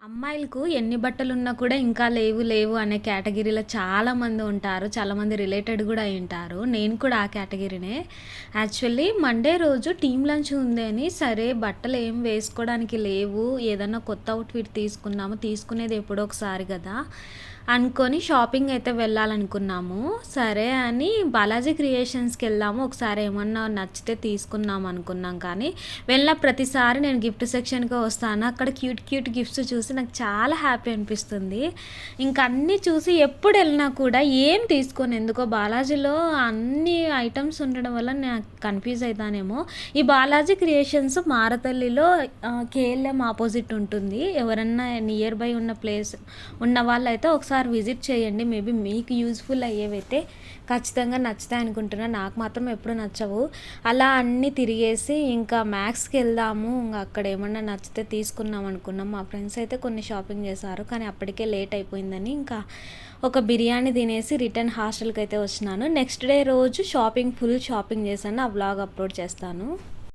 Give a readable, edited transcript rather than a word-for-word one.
అమ్మాయిలకు ఎన్ని బట్టలున్నా కూడా ఇంకా లేవు, లేవు అనే కేటగిరీలో చాలామంది ఉంటారు. చాలామంది రిలేటెడ్ గూడా అయ్యుంటారు. నేను కూడా ఆ కేటగిరీనే. యాక్చువల్లీ మండే రోజు టీమ్ లంచ్ ఉంది అని, సరే బట్టలేం వేసుకోవడానికి లేవు. ఏదన్నా కొత్త అవుట్‌ఫిట్ తీసుకుందాము. తీసుకునేది ఎప్పుడో ఒకసారి గదా! అనుకోని షాపింగ్ అయితే వెళ్ళాలనుకున్నాము. సరే అని బాలాజీ క్రియేషన్స్‌కెళ్ళాము. ఒకసారి ఏమన్నా నచ్చితే తీసుకుందాం అనుకున్నాం కానీ, వెళ్ళిన ప్రతిసారి నేను గిఫ్ట్ సెక్షన్‌కే వస్తాను. అక్కడ క్యూట్ క్యూట్ గిఫ్ట్స్ చూసి నాకు చాలా హ్యాపీ అనిపిస్తుంది. ఇంక అన్నీ చూసి ఎప్పుడెళ్ళినా కూడా ఏం తీసుకోను. ఎందుకో బాలాజీలో అన్ని ఐటెమ్స్ ఉండడం వల్ల నాకు కన్‌ఫ్యూజ్ అయితానేమో. ఈ బాలాజీ క్రియేషన్స్ మారతల్లిలో కేఎల్ఎం ఆపోజిట్ ఉంటుంది. ఎవరన్నా నియర్ బై ఉన్న ప్లేస్ ఉన్న వాళ్ళైతే ఒకసారి విజిట్ చేయండి. మేబీ మీకు యూజ్‌ఫుల్ అయ్యేవైతే ఖచ్చితంగా నచ్చుతాయి అనుకుంటున్నా. నాకు మాత్రం ఎప్పుడు నచ్చవు. అలా అన్నీ తిరిగేసి ఇంకా మ్యాక్స్‌కెళ్దాము. ఇంగ అక్కడ ఏమన్నా నచ్చితే తీసుకుందాం అనుకున్నాం. మా ఫ్రెండ్స్ అయితే కొన్ని షాపింగ్ చేశారు. కానీ అప్పటికే లేట్ అయిపోయిందని ఇంకా ఒక బిర్యానీ తినేసి రిటర్న్ హాస్టల్‌కైతే వచ్చినాను. నెక్స్ట్ డే రోజు ఫుల్ షాపింగ్ చేశాను. ఆ వ్లాగ్ అప్లోడ్ చేస్తాను.